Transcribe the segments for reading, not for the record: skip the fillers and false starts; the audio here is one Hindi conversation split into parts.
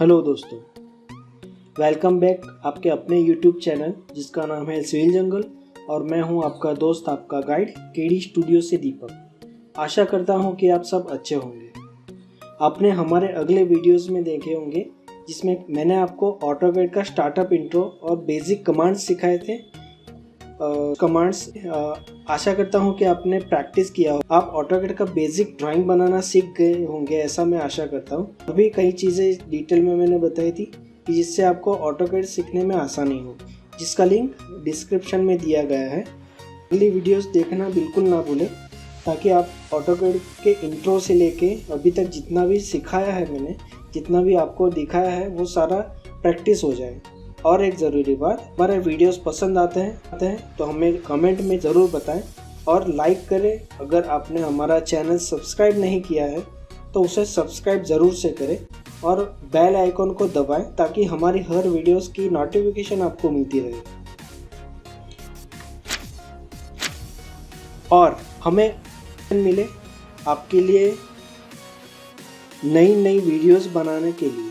हेलो दोस्तों, वेलकम बैक आपके अपने यूट्यूब चैनल जिसका नाम है सिविल जंगल। और मैं हूं आपका दोस्त, आपका गाइड केडी स्टूडियो से दीपक। आशा करता हूं कि आप सब अच्छे होंगे। आपने हमारे अगले वीडियोस में देखे होंगे जिसमें मैंने आपको ऑटोकैड का स्टार्टअप इंट्रो और बेसिक कमांड्स सिखाए थे। आशा करता हूं कि आपने प्रैक्टिस किया हो, आप ऑटोकैड का बेसिक ड्राइंग बनाना सीख गए होंगे, ऐसा मैं आशा करता हूं। अभी कई चीज़ें डिटेल में मैंने बताई थी कि जिससे आपको ऑटोकैड सीखने में आसानी हो, जिसका लिंक डिस्क्रिप्शन में दिया गया है। अगली वीडियोस देखना बिल्कुल ना भूलें ताकि आप ऑटोकैड के इंट्रो से लेके अभी तक जितना भी सिखाया है मैंने, जितना भी आपको दिखाया है, वो सारा प्रैक्टिस हो जाए। और एक ज़रूरी बात, हमारे वीडियोस पसंद आते हैं तो हमें कमेंट में ज़रूर बताएं और लाइक करें। अगर आपने हमारा चैनल सब्सक्राइब नहीं किया है तो उसे सब्सक्राइब ज़रूर से करें और बेल आइकॉन को दबाएं ताकि हमारी हर वीडियोस की नोटिफिकेशन आपको मिलती रहे। और हमें मिले आपके लिए नई वीडियोस बनाने के लिए।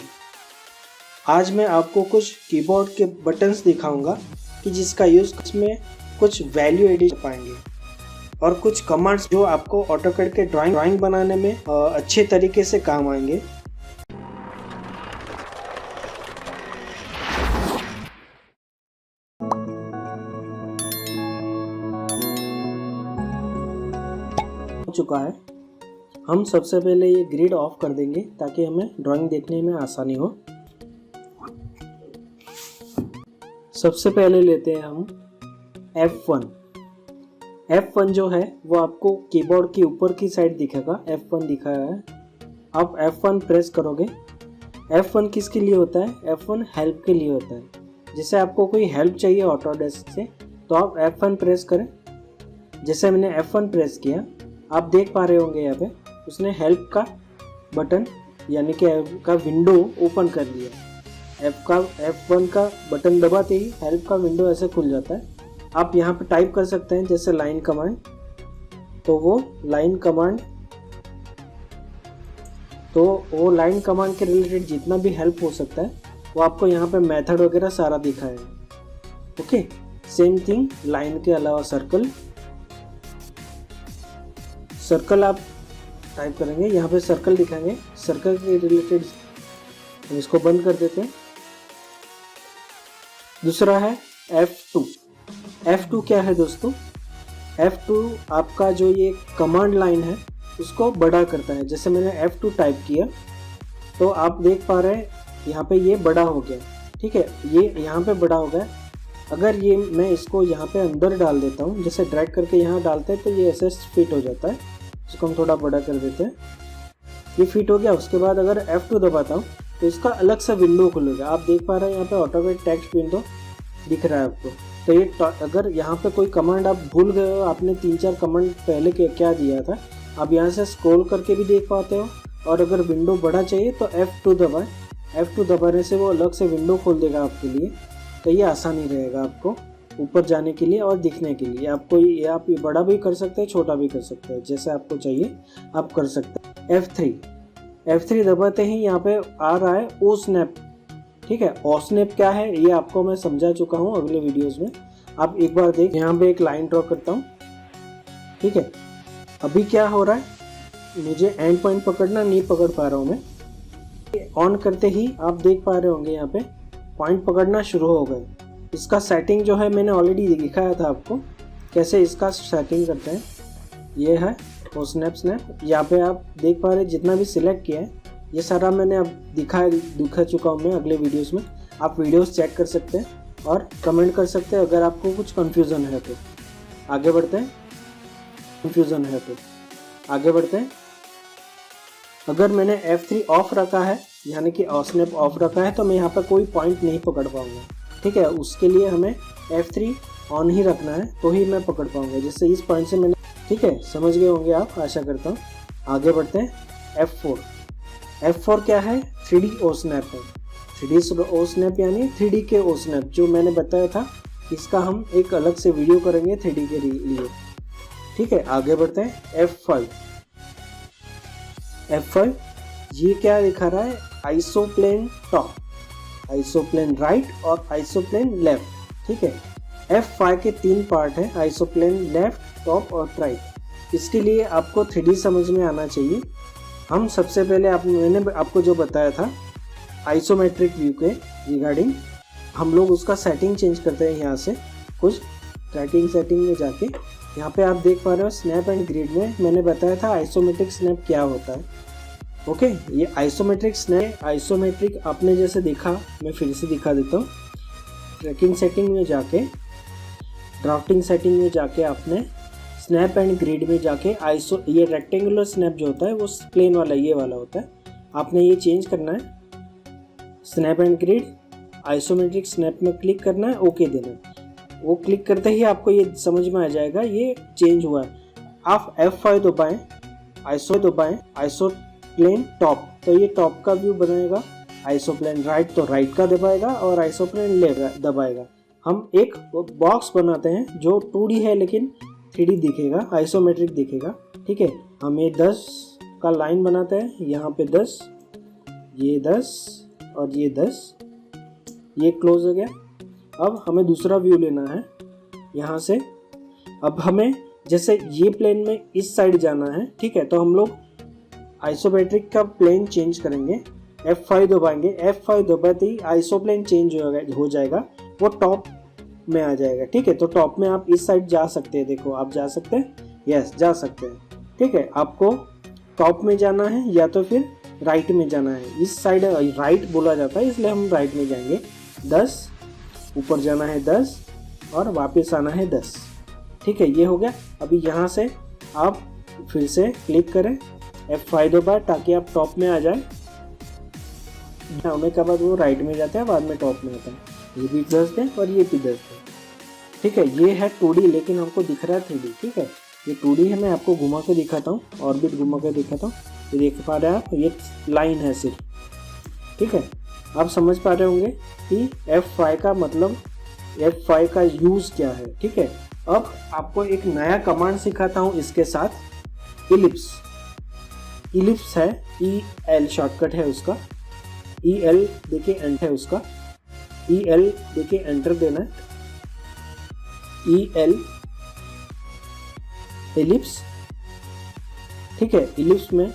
आज मैं आपको कुछ कीबोर्ड के बटन्स दिखाऊंगा कि जिसका यूज़ में कुछ वैल्यू एडिट कर पाएंगे और कुछ कमांड्स जो आपको ऑटोकैड के ड्राइंग बनाने में अच्छे तरीके से काम आएंगे। हो चुका है। हम सबसे पहले ये ग्रिड ऑफ कर देंगे ताकि हमें ड्राइंग देखने में आसानी हो। सबसे पहले लेते हैं हम F1। F1 जो है वो आपको कीबोर्ड की ऊपर की साइड दिखेगा, F1 दिखाया है। आप F1 प्रेस करोगे। F1 किसके लिए होता है? F1 हेल्प के लिए होता है। जैसे आपको कोई हेल्प चाहिए ऑटोडेस्क से तो आप F1 प्रेस करें। जैसे मैंने F1 प्रेस किया, आप देख पा रहे होंगे यहाँ पे उसने हेल्प का बटन यानी कि हेल्प का विंडो ओपन कर लिया। F1 का बटन दबाते ही हेल्प का विंडो ऐसे खुल जाता है। आप यहाँ पे टाइप कर सकते हैं जैसे लाइन कमांड, तो वो लाइन कमांड के रिलेटेड जितना भी हेल्प हो सकता है वो आपको यहाँ पे मेथड वगैरह सारा दिखाएगा। ओके, सेम थिंग लाइन के अलावा सर्कल आप टाइप करेंगे, यहाँ पे सर्कल दिखाएंगे। सर्कल के रिलेटेड हम इसको बंद कर देते हैं। दूसरा है F2। F2 क्या है दोस्तों? F2 आपका जो ये कमांड लाइन है उसको बड़ा करता है। जैसे मैंने F2 टाइप किया तो आप देख पा रहे हैं यहाँ पे ये बड़ा हो गया। ठीक है, ये यहाँ पे बड़ा हो गया। अगर ये मैं इसको यहाँ पे अंदर डाल देता हूँ, जैसे ड्रैग करके यहाँ डालते हैं तो ये ऐसे फिट हो जाता है। इसको हम थोड़ा बड़ा कर देते हैं, ये फिट हो गया। उसके बाद अगर F2 दबाता हूँ तो इसका अलग सा विंडो खुलेगा। आप देख पा रहे हैं यहाँ पे ऑटोकैड टेक्स्ट विंडो दिख रहा है आपको। तो ये अगर यहाँ पे कोई कमांड आप भूल गए हो, आपने 3-4 कमांड पहले क्या दिया था, आप यहाँ से स्क्रॉल करके भी देख पाते हो। और अगर विंडो बड़ा चाहिए तो F2 दबाएं। F2 दबाने से वो अलग से विंडो खोल देगा आपके लिए। तो ये आसानी रहेगा आपको ऊपर जाने के लिए और दिखने के लिए। आप ये बड़ा भी कर सकते हैं, छोटा भी कर सकते हैं, जैसे आपको चाहिए आप कर सकते हैं। F3 दबाते ही यहाँ पे आ रहा है ओ स्नैप। ठीक है, ओ स्नैप क्या है ये आपको मैं समझा चुका हूँ अगले वीडियोस में। आप एक बार देख, यहाँ पे एक लाइन ड्रॉ करता हूँ। ठीक है, अभी क्या हो रहा है, मुझे एंड पॉइंट पकड़ना नहीं पकड़ पा रहा हूँ मैं। ऑन करते ही आप देख पा रहे होंगे यहाँ पे पॉइंट पकड़ना शुरू हो गए। इसका सेटिंग जो है मैंने ऑलरेडी दिखाया था आपको कैसे इसका सेटिंग करते हैं। ये है वो स्नैप। यहाँ पे आप देख पा रहे हैं जितना भी सिलेक्ट किया है ये सारा मैंने अब दिखा चुका हूँ मैं अगले वीडियोस में। आप वीडियोस चेक कर सकते हैं और कमेंट कर सकते हैं अगर आपको कुछ कन्फ्यूज़न है तो। आगे बढ़ते हैं। अगर मैंने F3 ऑफ रखा है यानी कि स्नैप ऑफ रखा है तो मैं यहाँ पर कोई पॉइंट नहीं पकड़ पाऊँगा। ठीक है, उसके लिए हमें F3 ऑन ही रखना है तो ही मैं पकड़ पाऊँगा। जैसे इस पॉइंट से मैंने, ठीक है, समझ गए होंगे आप, आशा करता हूँ। आगे बढ़ते हैं। F4 क्या है? 3D ओ स्नैप है। 3D ओ स्नैप यानी 3D के ओ स्नैप जो मैंने बताया था, इसका हम एक अलग से वीडियो करेंगे 3D के लिए। ठीक है, आगे बढ़ते हैं। F5 ये क्या दिखा रहा है, आइसोप्लेन टॉप, आइसोप्लेन राइट और आइसोप्लेन लेफ्ट। ठीक है, F5 के 3 पार्ट हैं, आइसोप्लेन लेफ्ट, टॉप और राइट। इसके लिए आपको 3D समझ में आना चाहिए। हम सबसे पहले मैंने आपको जो बताया था आइसोमेट्रिक व्यू के रिगार्डिंग, हम लोग उसका सेटिंग चेंज करते हैं। यहाँ से कुछ सेटिंग में जाके यहाँ पे आप देख पा रहे हो स्नैप एंड ग्रिड में मैंने बताया था आइसोमेट्रिक स्नैप क्या होता है। ओके, ये आइसोमेट्रिक स्नैप, आइसोमेट्रिक आपने जैसे देखा, मैं फिर से दिखा देता हूँ। ट्रैकिंग सेटिंग में जाके, ड्राफ्टिंग सेटिंग में जाके आपने स्नैप एंड ग्रिड में जाके ये रेक्टेंगुलर स्नैप जो होता है वो प्लेन वाला ये वाला होता है, आपने ये चेंज करना है। Snap and grid isometric snap में क्लिक करना है, ओके देना है। वो क्लिक करते ही आपको ये समझ में आ जाएगा ये चेंज हुआ है। आप F5 दबाएं, आइसोप्लेन टॉप, तो ये टॉप का व्यू बनाएगा। आइसोप्लेन राइट तो राइट का दबाएगा और आइसोप्लेन लेफ्ट दबाएगा। हम एक बॉक्स बनाते हैं जो 2D है लेकिन 3D दिखेगा, आइसोमेट्रिक दिखेगा। ठीक है, हम ये 10 का लाइन बनाते हैं, यहाँ पे 10, ये 10 और ये 10, ये क्लोज हो गया। अब हमें दूसरा व्यू लेना है यहाँ से। अब हमें जैसे ये प्लेन में इस साइड जाना है, ठीक है, तो हम लोग आइसोमेट्रिक का प्लेन चेंज करेंगे। F5 दबाएंगे, F5 दबाते ही आइसोप्लेन चेंज हो जाएगा, वो टॉप में आ जाएगा। ठीक है, तो टॉप में आप इस साइड जा सकते हैं, देखो आप जा सकते हैं, यस जा सकते हैं। ठीक है, आपको टॉप में जाना है या तो फिर राइट में जाना है। इस साइड राइट बोला जाता है इसलिए हम राइट में जाएंगे। 10 ऊपर जाना है 10 और वापस आना है 10। ठीक है, ये हो गया। अभी यहाँ से आप फिर से क्लिक करें, F5 दबाएं ताकि आप टॉप में आ जाए। होने के बाद वो राइट में जाता है, बाद में टॉप में आता है। ये भी 10 दें और ये भी 10 दें। ठीक है, ये है 2D लेकिन हमको दिख रहा है 3D। ठीक है, ये 2D है, मैं आपको घुमा के दिखाता हूँ, ऑर्बिट घुमा के दिखाता हूँ। ये देख पा रहे हैं आप, ये लाइन है सिर्फ। ठीक है, आप समझ पा रहे होंगे कि F5 का मतलब, F5 का यूज़ क्या है। ठीक है, अब आपको एक नया कमांड सिखाता हूँ इसके साथ, इलिप्स। इलिप्स है, EL शॉर्टकट है उसका, EL देखिए एंटर है उसका, EL देखिए एंटर देना है, EL इलिप्स। ठीक है, इलिप्स में,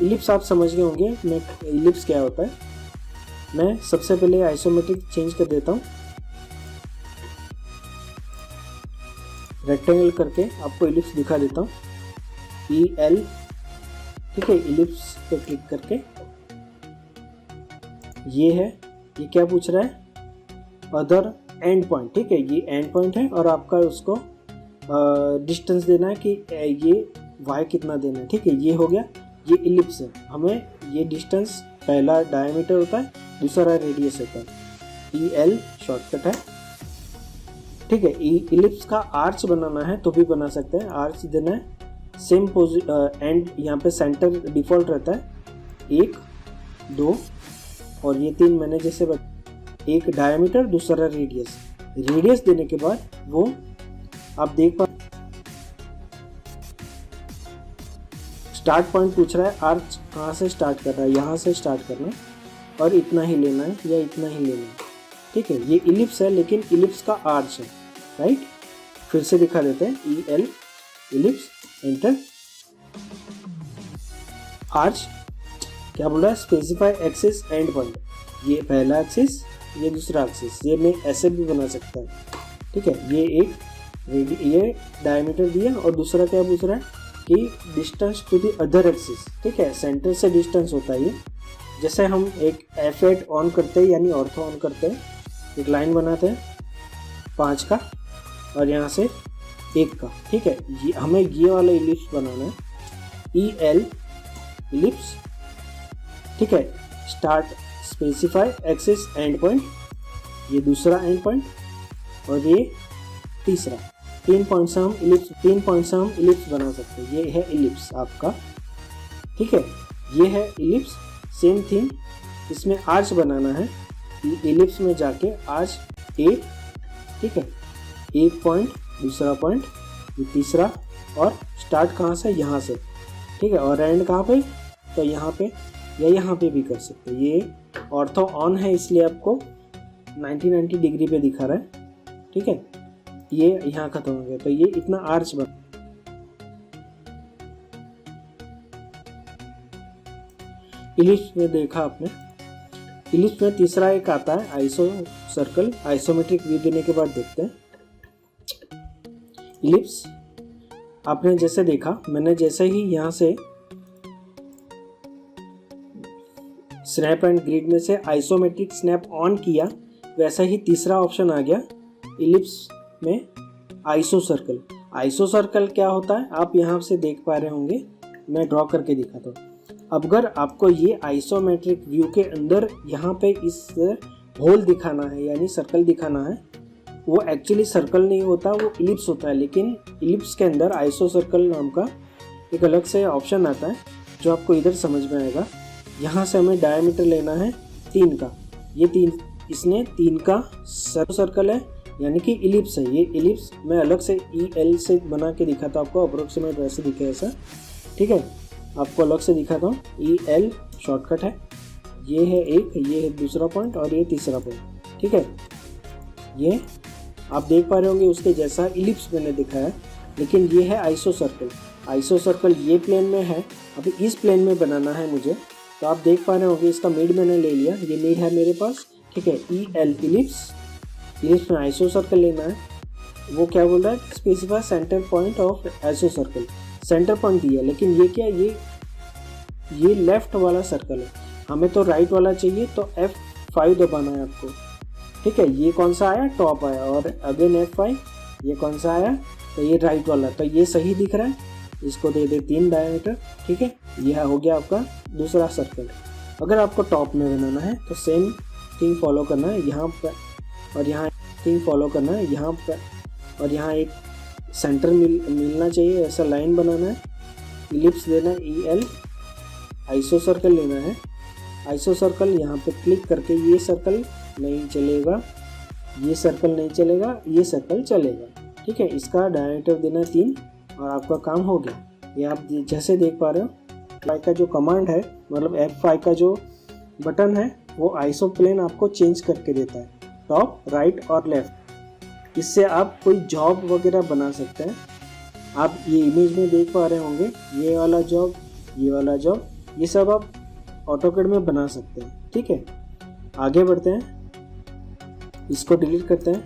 इलिप्स आप समझ गए होंगे मैं इलिप्स क्या होता है। मैं सबसे पहले आइसोमेट्रिक चेंज कर देता हूँ, रेक्टेंगल करके आपको इलिप्स दिखा देता हूँ, EL। ठीक है, इलिप्स पे क्लिक करके ये है, ये क्या पूछ रहा है, अदर एंड पॉइंट। ठीक है, ये एंड पॉइंट है और आपका उसको डिस्टेंस देना है कि ये y कितना देना है। ठीक है, ये हो गया, ये इलिप्स है। हमें ये डिस्टेंस, पहला डायमीटर होता है, दूसरा रेडियस होता है। EL शॉर्टकट है। ठीक है, इलिप्स का आर्च बनाना है तो भी बना सकते हैं, आर्च देना है। सेम एंड यहाँ पे सेंटर डिफॉल्ट रहता है, 1 2 और ये 3 मैंने जैसे एक डायमीटर, दूसरा रेडियस। रेडियस देने के बाद वो आप देख पा, स्टार्ट पॉइंट पूछ रहा है, आर्च कहाँ से स्टार्ट कर रहा है, यहाँ से स्टार्ट करना है और इतना ही लेना है या इतना ही लेना है। ठीक है, ये इलिप्स है लेकिन इलिप्स का आर्च है, राइट। फिर से दिखा देते हैं, EL इलिप्स एंटर। आर्च क्या बोल रहा है, स्पेसिफाई एक्सिस एंड पॉइंट। ये पहला एक्सिस, ये दूसरा एक्सिस, ये मैं ऐसे भी बना सकता हूँ। ठीक है, ये एक ये डायमीटर दिया और दूसरा क्या पूछ रहा है कि distance to the other axis. ठीक है, सेंटर से डिस्टेंस होता है ये। जैसे हम एक F8 ऑन करते हैं यानी ऑर्थो ऑन करते हैं, एक लाइन बनाते हैं 5 का और यहाँ से 1 का। ठीक है, ये हमें ये वाला इलिप्स बनाना है, EL इलिप्स। ठीक है, start specify axis and point, ये दूसरा एंड पॉइंट और ये तीसरा। 3 पॉइंट से हम इलिप्स बना सकते हैं। ये है इलिप्स आपका। ठीक है, ये है इलिप्स। सेम थिंग, इसमें आर्च बनाना है, इलिप्स में जाके आर्च 1। ठीक है, 1 पॉइंट, दूसरा पॉइंट, ये तीसरा, और स्टार्ट कहाँ से, यहाँ से। ठीक है, और एंड कहाँ पे, तो यहाँ पे या यहाँ पे भी कर सकते हैं। ये ऑर्थो ऑन है इसलिए आपको 90 डिग्री पे दिखा रहा है, ठीक है। ये यहाँ खत्म हो गया, तो ये इतना आर्च बन। इलिप्स में देखा आपने, इलिप्स में तीसरा एक आता है आइसो सर्कल। आइसोमेट्रिक व्यू देने के बाद देखते हैं इलिप्स। आपने जैसे देखा, मैंने जैसे ही यहाँ से स्नैप एंड ग्रिड में से आइसोमेट्रिक स्नैप ऑन किया, वैसा ही तीसरा ऑप्शन आ गया इलिप्स में आइसो सर्कल। आइसो सर्कल क्या होता है आप यहाँ से देख पा रहे होंगे, मैं ड्रॉ करके दिखाता हूँ। अगर आपको ये आइसोमेट्रिक व्यू के अंदर यहाँ पे इस होल दिखाना है यानी सर्कल दिखाना है, वो एक्चुअली सर्कल नहीं होता, वो इलिप्स होता है। लेकिन इलिप्स के अंदर आइसो सर्कल नाम का एक अलग से ऑप्शन आता है जो आपको इधर समझ में आएगा। यहाँ से हमें डायमीटर लेना है 3 का, ये 3, इसने 3 का सर्कल है यानी कि इलिप्स है। ये इलिप्स मैं अलग से EL से बना के दिखाता हूँ आपको, अप्रोक्सीमेट वैसे दिखे ऐसा, ठीक है। आपको अलग से दिखाता हूँ, EL शॉर्टकट है। ये है एक, ये है दूसरा पॉइंट और ये तीसरा पॉइंट, ठीक है। ये आप देख पा रहे होंगे उसके जैसा इलिप्स मैंने दिखाया, लेकिन ये है आइसो सर्कल। आइसो सर्कल ये प्लेन में है, अभी इस प्लेन में बनाना है मुझे, तो आप देख पा रहे होंगे इसका मिड मैंने ले लिया, ये मिड है मेरे पास, ठीक है। EL इलिप्स, इलिप्स में आइसो सर्कल लेना है। वो क्या बोल रहा है, specify centre point of iso circle. Centre point दिया, लेकिन ये क्या, ये लेफ्ट वाला सर्कल है, हमें तो राइट वाला चाहिए, तो F5 दबाना है आपको, ठीक है। ये कौन सा आया, टॉप आया, और अगेन F5, ये कौन सा आया, तो ये राइट वाला, तो ये सही दिख रहा है, इसको दे दे 3 डायमीटर, ठीक है। यह हो गया आपका दूसरा सर्कल। अगर आपको टॉप में बनाना है तो सेम थिंग फॉलो करना है, यहाँ पर और यहाँ थिंग फॉलो करना है, यहाँ पर और यहाँ एक सेंटर मिलना चाहिए, ऐसा लाइन बनाना है। इलिप्स लेना है EL, आइसो सर्कल लेना है। आइसो सर्कल यहाँ पे क्लिक करके, ये सर्कल नहीं चलेगा, ये सर्कल नहीं चलेगा, ये सर्कल चलेगा, ठीक है। इसका डायमीटर देना 3 और आपका काम हो गया। ये आप जैसे देख पा रहे हो, F5 का जो कमांड है, मतलब F5 का जो बटन है, वो आइसो प्लेन आपको चेंज करके देता है, टॉप, राइट और लेफ्ट। इससे आप कोई जॉब वगैरह बना सकते हैं। आप ये इमेज में देख पा रहे होंगे, ये वाला जॉब, ये वाला जॉब, ये सब आप ऑटोकैड में बना सकते हैं, ठीक है। आगे बढ़ते हैं, इसको डिलीट करते हैं,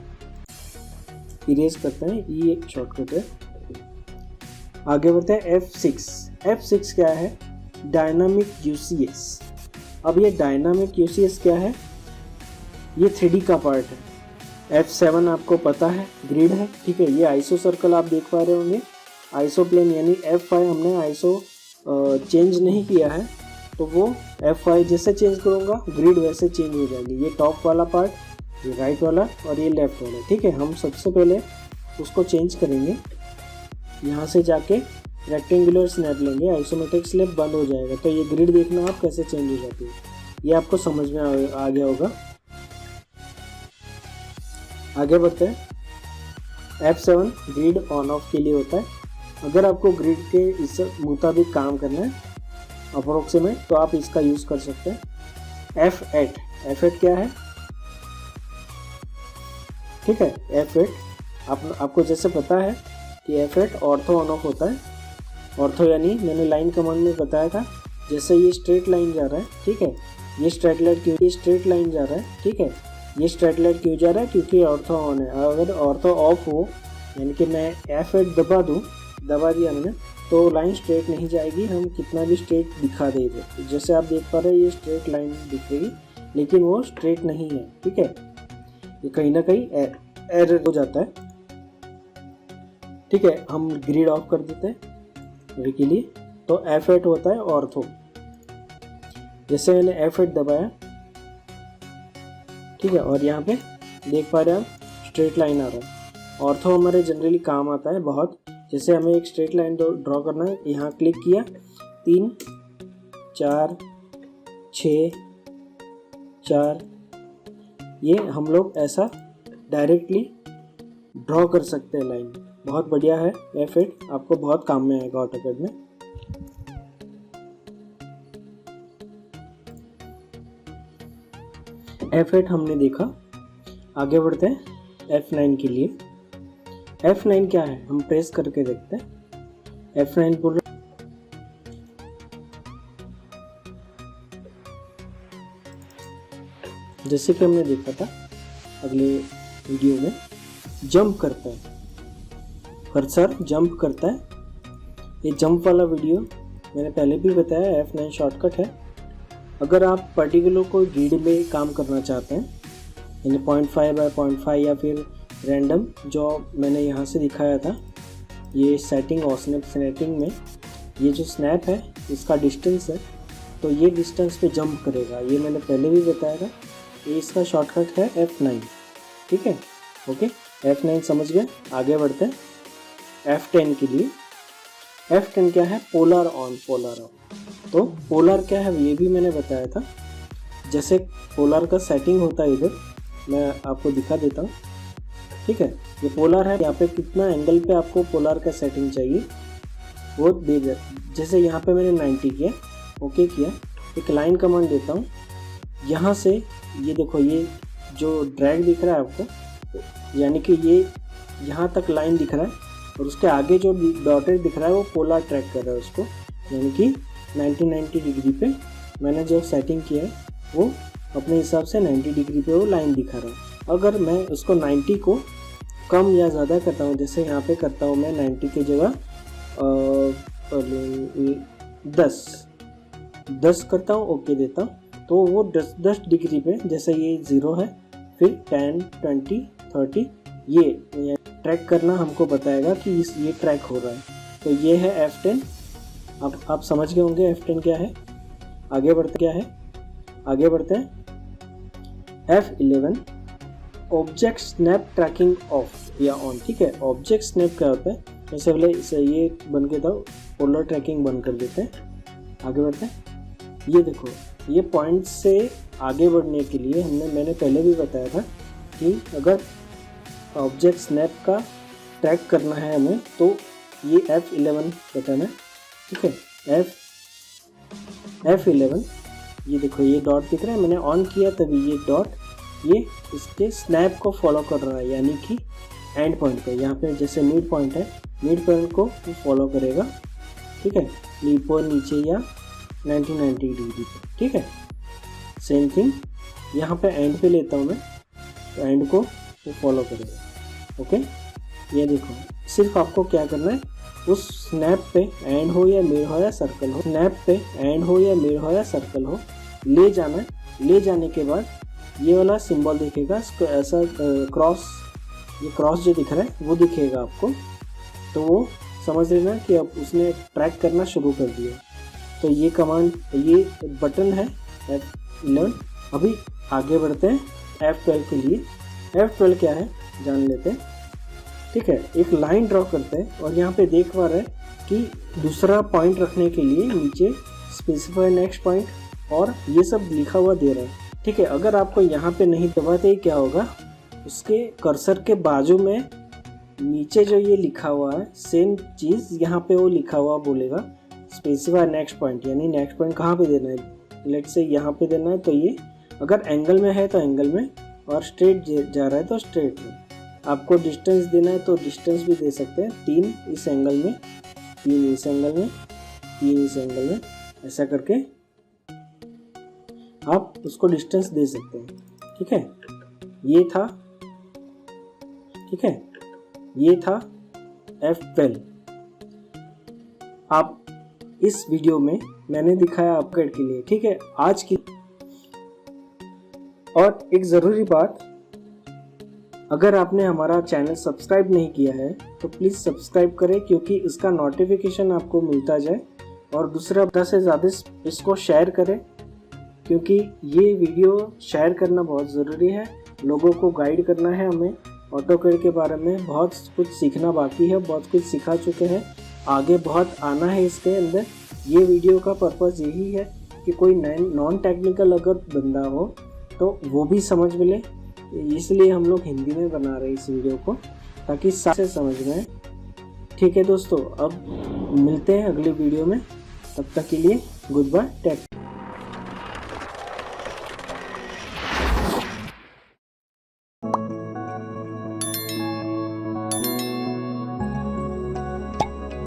इरेज करते हैं, ये एक शॉर्टकट है। आगे बढ़ते हैं F6। F6 क्या है, डायनामिक UCS। अब ये डायनामिक UCS क्या है, ये 3D का पार्ट है। F7 आपको पता है ग्रिड है, ठीक है। ये आइसो सर्कल आप देख पा रहे होंगे, आइसो प्लेन यानी F5 हमने आइसो चेंज नहीं किया है, तो वो F5 जैसे चेंज करूँगा ग्रिड वैसे चेंज हो जाएगी। ये टॉप वाला पार्ट, ये राइट वाला और ये लेफ्ट वाला, ठीक है। हम सबसे पहले उसको चेंज करेंगे, यहाँ से जाके रेक्टेंगुलर स्नैप लेंगे, आइसोमेट्रिक स्नैप बंद हो जाएगा, तो ये ग्रिड देखना आप कैसे चेंज हो जाती है, ये आपको समझ में आ गया होगा। आगे बढ़ते हैं। F7 ग्रिड ऑन ऑफ के लिए होता है। अगर आपको ग्रिड के इस मुताबिक काम करना है अप्रोक्सीमेट, तो आप इसका यूज़ कर सकते हैं। F8 क्या है, ठीक है। F8 आपको जैसे पता है कि F8 ऑर्थो ऑन ऑफ होता है। ऑर्थो यानी मैंने लाइन कमांड में बताया था, जैसे ये स्ट्रेट लाइन जा रहा है, ठीक है। ये स्ट्रेट लाइन जा रहा है, ठीक है। ये स्ट्रेट लाइन क्यों जा रहा है, क्योंकि ऑर्थो ऑन है। अगर ऑर्थो ऑफ हो, यानी कि मैं F8 दबा दिया मैंने, तो लाइन स्ट्रेट नहीं जाएगी, हम कितना भी स्ट्रेट दिखा देंगे। जैसे आप देख पा रहे हैं, ये स्ट्रेट लाइन दिखेगी, लेकिन वो स्ट्रेट नहीं है, ठीक है। ये कहीं ना कहीं एरर हो जाता है, ठीक है। हम ग्रिड ऑफ कर देते हैं अभी के लिए। तो F8 होता है ऑर्थो। जैसे मैंने F8 दबाया, ठीक है, और यहाँ पे देख पा रहे हैं आप स्ट्रेट लाइन आ रहा है। ऑर्थो हमारे जनरली काम आता है बहुत। जैसे हमें एक स्ट्रेट लाइन ड्रॉ करना है, यहाँ क्लिक किया, 3 4 6 4, ये हम लोग ऐसा डायरेक्टली ड्रॉ कर सकते हैं लाइन। बहुत बढ़िया है F8, आपको बहुत काम में आएगा ऑटोकैड में। F8 हमने देखा, आगे बढ़ते हैं F9 के लिए। F9 क्या है हम प्रेस करके देखते हैं। F9 बोल जैसे कि हमने देखा था अगले वीडियो में, जंप करता है, कर्सर जंप करता है। ये जंप वाला वीडियो मैंने पहले भी बताया, F9 शॉर्टकट है। अगर आप पर्टिकुलर कोई ग्रिड में काम करना चाहते हैं, यानी 0.5 बाय 0.5 या फिर रैंडम, जो मैंने यहाँ से दिखाया था, ये सेटिंग और स्नैप सेटिंग में ये जो स्नैप है इसका डिस्टेंस है, तो ये डिस्टेंस पे जंप करेगा, ये मैंने पहले भी बताया था। ये इसका शॉर्टकट है F9, ठीक है। ओके, F9 समझ गए। आगे बढ़ते हैं F10 के लिए। F10 क्या है? Polar on, polar of. तो पोलर क्या है ये भी मैंने बताया था। जैसे पोलर का सेटिंग होता है, इधर मैं आपको दिखा देता हूँ, ठीक है। ये पोलर है, यहाँ पे कितना एंगल पे आपको पोलर का सेटिंग चाहिए वो दे दे। जैसे यहाँ पे मैंने 90 किया, ओके किया, एक लाइन कमांड देता हूँ। यहाँ से ये देखो, ये जो ड्रैग दिख रहा है आपको, यानी कि ये यहाँ तक लाइन दिख रहा है और उसके आगे जो डॉटेड दिख रहा है वो पोलर ट्रैक कर रहा है उसको, यानी कि 90 डिग्री पे मैंने जो सेटिंग किया है वो अपने हिसाब से 90 डिग्री पे वो लाइन दिखा रहा है। अगर मैं उसको 90 को कम या ज़्यादा करता हूँ, जैसे यहाँ पे करता हूँ मैं 90 की जगह 10 करता हूँ, ओके देता हूँ, तो वो 10 डिग्री पे, जैसे ये 0 है, फिर 10, 20, 30 ये ट्रैक करना हमको बताएगा कि ये ट्रैक हो रहा है। तो ये है F10। अब आप समझ गए होंगे F10 क्या है। आगे बढ़ते हैं F11, object snap tracking of या ऑन, ठीक है। ऑब्जेक्ट स्नैप क्या होता है? जैसे पहले इसे ये बन के था, पोलर ट्रैकिंग बंद कर देते हैं। आगे बढ़ते हैं। ये देखो, ये पॉइंट से आगे बढ़ने के लिए मैंने पहले भी बताया था कि अगर ऑब्जेक्ट स्नैप का ट्रैक करना है हमें, तो ये F11 बटन है, ठीक है। F11, ये देखो ये डॉट दिख रहा है, मैंने ऑन किया तभी ये डॉट ये इसके स्नैप को फॉलो कर रहा है, यानी कि एंड पॉइंट पे, यहाँ पे जैसे मिड पॉइंट है, मिड पॉइंट को फॉलो करेगा, ठीक है, ऊपर नीचे या 90 डिग्री पे, ठीक है। सेम थिंग यहाँ पे एंड पे लेता हूँ मैं, तो एंड को वो फॉलो करेगा, ओके। ये देखो, सिर्फ आपको क्या करना है, उस स्नैप पे एंड हो या मिड हो या सर्कल हो, स्नैप पे एंड हो या मिड हो या सर्कल हो, ले जाना है। ले जाने के बाद ये वाला सिंबल दिखेगा, इसको ऐसा क्रॉस, ये क्रॉस जो दिख रहा है वो दिखेगा आपको, तो वो समझ लेना कि अब उसने ट्रैक करना शुरू कर दिया। तो ये कमांड, ये बटन है F11। अभी आगे बढ़ते हैं F12 के लिए। F12 क्या है जान लेते हैं, ठीक है। एक लाइन ड्रॉ करते हैं और यहाँ पे देख पा रहे हैं कि दूसरा पॉइंट रखने के लिए नीचे स्पेसिफाई नेक्स्ट पॉइंट और ये सब लिखा हुआ दे रहा है, ठीक है। अगर आपको यहाँ पे नहीं दबाते क्या होगा, उसके कर्सर के बाजू में नीचे जो ये लिखा हुआ है सेम चीज़ यहाँ पे वो लिखा हुआ बोलेगा स्पेसिफाई नेक्स्ट पॉइंट, यानी नेक्स्ट पॉइंट कहाँ पे देना है। लेट्स से यहाँ पे देना है, तो ये अगर एंगल में है तो एंगल में, और स्ट्रेट जा रहा है तो स्ट्रेट में। आपको डिस्टेंस देना है तो डिस्टेंस भी दे सकते हैं, 3 इस एंगल में, 3 इस एंगल में, 3 इस एंगल में, ऐसा करके आप उसको डिस्टेंस दे सकते हैं, ठीक है। ये था, ठीक है, ये था F12। आप इस वीडियो में मैंने दिखाया अपग्रेड के लिए, ठीक है, आज की। और एक ज़रूरी बात, अगर आपने हमारा चैनल सब्सक्राइब नहीं किया है तो प्लीज़ सब्सक्राइब करें, क्योंकि इसका नोटिफिकेशन आपको मिलता जाए। और दूसरा, ज़्यादा से ज़्यादा इसको शेयर करें, क्योंकि ये वीडियो शेयर करना बहुत ज़रूरी है। लोगों को गाइड करना है हमें ऑटोकैड के बारे में, बहुत कुछ सीखना बाकी है, बहुत कुछ सिखा चुके हैं, आगे बहुत आना है इसके अंदर। ये वीडियो का पर्पज़ यही है कि कोई नॉन टेक्निकल अगर बंदा हो तो वो भी समझ मिले, इसलिए हम लोग हिंदी में बना रहे हैं इस वीडियो को, ताकि साथ से समझ में। ठीक है दोस्तों, अब मिलते हैं अगले वीडियो में, तब तक के लिए गुड बाय, टेक।